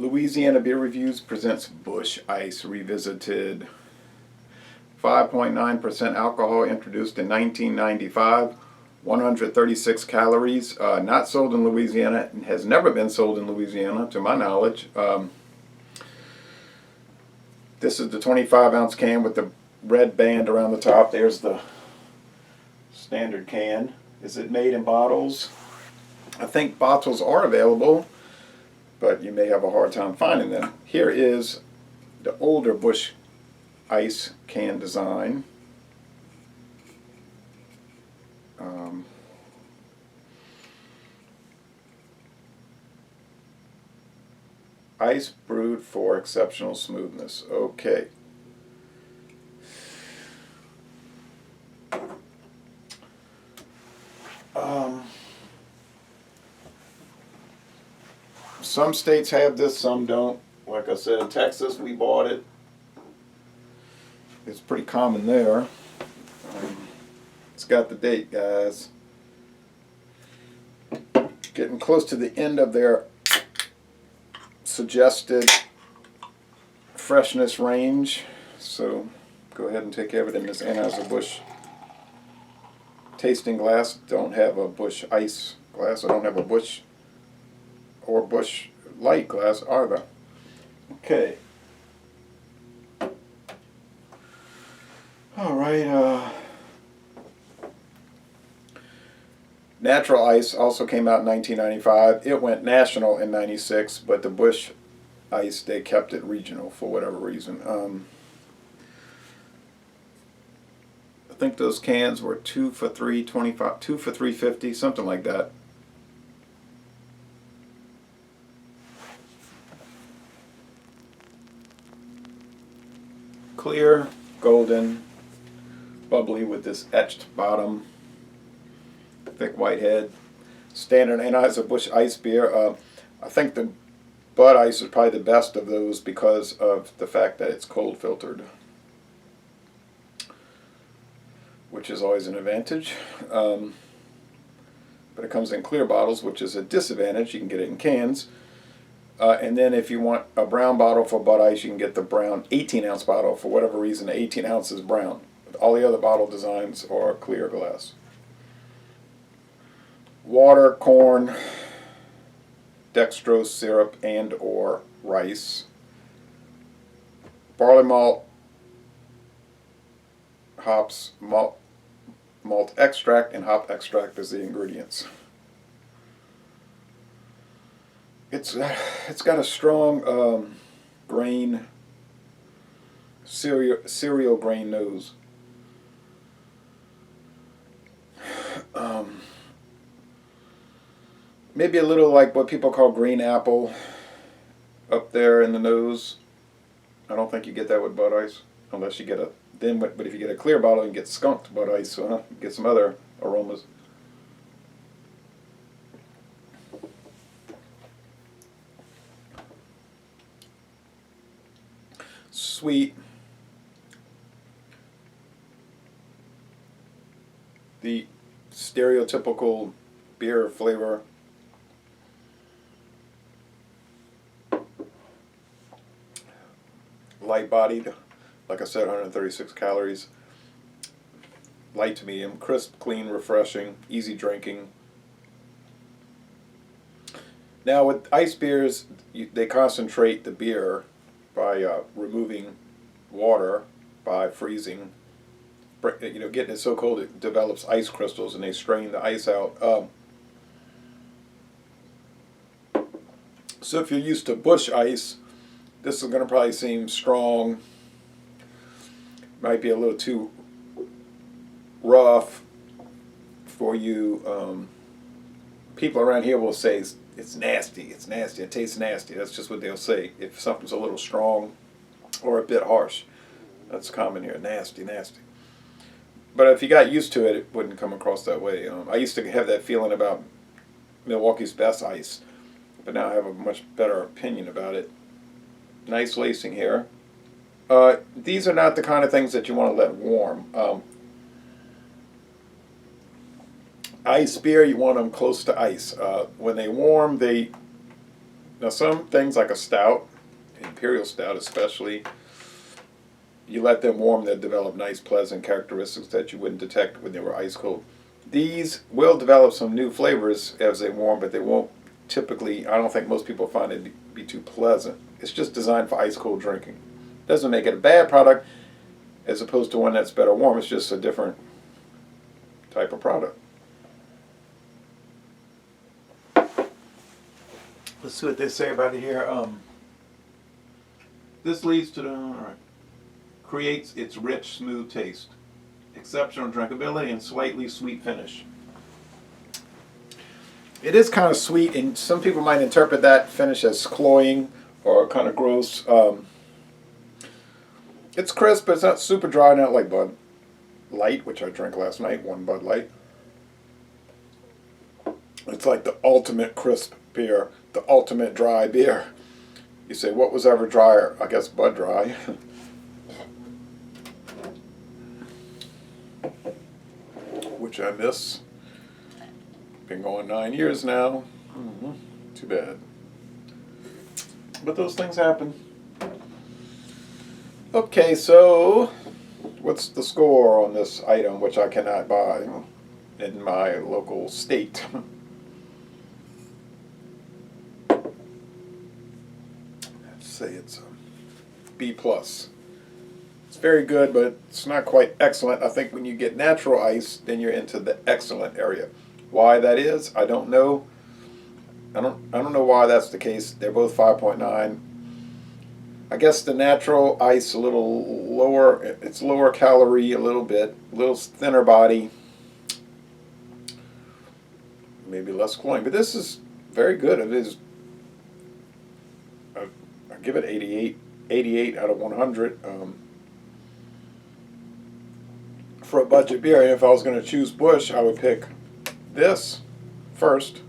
Louisiana Beer Reviews presents Busch Ice Revisited. 5.9% alcohol, introduced in 1995. 136 calories. Not sold in Louisiana. Has never been sold in Louisiana, to my knowledge. This is the 25-ounce can with the red band around the top. There's the standard can. Is it made in bottles? I think bottles are available, but you may have a hard time finding them. Here is the older Busch Ice can design. Ice brewed for exceptional smoothness. Okay. Some states have this, some don't. Like I said, in Texas, we bought it. It's pretty common there. It's got the date, guys. Getting close to the end of their suggested freshness range. So go ahead and take care of it in this Anheuser-Busch tasting glass. Don't have a Busch Ice glass. I don't have a Busch or Busch Light glass either. Okay. All right. Natural Ice also came out in 1995. It went national in 96, but the Busch Ice, they kept it regional for whatever reason. I think those cans were 2 for $3.25, 2 for $3.50, something like that. Clear, golden, bubbly with this etched bottom. Thick white head. Standard Anheuser-Busch Ice beer. I think the Bud Ice is probably the best of those because of the fact that it's cold filtered, which is always an advantage. But it comes in clear bottles, which is a disadvantage. You can get it in cans. And then if you want a brown bottle for Bud Ice, you can get the brown 18-ounce bottle. For whatever reason, the 18 ounce is brown. But all the other bottle designs are clear glass. Water, corn, dextrose syrup, and or rice. Barley malt, hops, malt extract, and hop extract as the ingredients. It's got a strong grain, cereal grain nose. Maybe a little like what people call green apple up there in the nose. I don't think you get that with Bud Ice unless you get a but if you get a clear bottle, you get skunked Bud Ice, so you get some other aromas. Sweet. The stereotypical beer flavor. Light bodied, like I said, 136 calories. Light to medium, crisp, clean, refreshing, easy drinking. Now with ice beers, they concentrate the beer by removing water, by freezing. Getting it so cold it develops ice crystals, and they strain the ice out. So if you're used to Busch Ice, this is going to probably seem strong. Might be a little too rough for you. People around here will say it's nasty. It's nasty. It tastes nasty. That's just what they'll say if something's a little strong or a bit harsh. That's common here. Nasty, nasty. But if you got used to it, it wouldn't come across that way. I used to have that feeling about Milwaukee's Best Ice, but now I have a much better opinion about it. Nice lacing here. These are not the kind of things that you want to let warm. Ice beer, you want them close to ice. When they warm, they Now some things like a stout, imperial stout especially, you let them warm, they develop nice pleasant characteristics that you wouldn't detect when they were ice cold. These will develop some new flavors as they warm, but they won't typically, I don't think most people find it to be too pleasant. It's just designed for ice cold drinking. Doesn't make it a bad product as opposed to one that's better warm. It's just a different type of product. Let's see what they say about it here. This leads to the, all right, creates its rich, smooth taste, exceptional drinkability, and slightly sweet finish. It is kind of sweet, and some people might interpret that finish as cloying or kind of gross. It's crisp, but it's not super dry, not like Bud Light, which I drank last night, one Bud Light. It's like the ultimate crisp beer, the ultimate dry beer. You say, what was ever drier? I guess Bud Dry. Which I miss. Been going 9 years now. Too bad. But those things happen. Okay, so what's the score on this item, which I cannot buy in my local state? Let's say it's a B+. It's very good, but it's not quite excellent. I think when you get natural ice, then you're into the excellent area. Why that is, I don't know. I don't know why that's the case. They're both 5.9. I guess the natural ice a little lower. It's lower calorie a little bit, a little thinner body, maybe less cloying. But this is very good. It is. I give it 88 out of 100 for a budget beer. And if I was going to choose Busch, I would pick this first.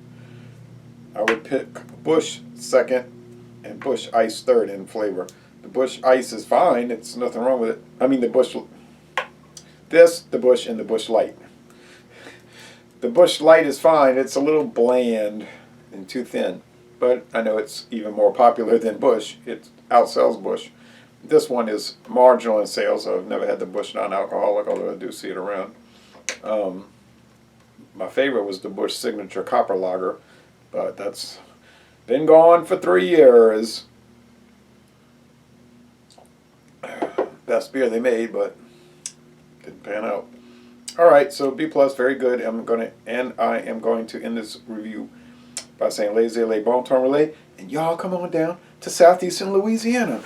I would pick Busch second and Busch Ice third in flavor. The Busch Ice is fine. It's nothing wrong with it. I mean the Busch, the Busch, and the Busch Light. The Busch Light is fine. It's a little bland and too thin. But I know it's even more popular than Busch. It outsells Busch. This one is marginal in sales. I've never had the Busch non-alcoholic, although I do see it around. My favorite was the Busch Signature Copper Lager, but that's been gone for 3 years. Best beer they made, but didn't pan out. All right, so B+, very good. I am going to end this review by saying laissez les bon temps relais, and y'all come on down to southeastern Louisiana.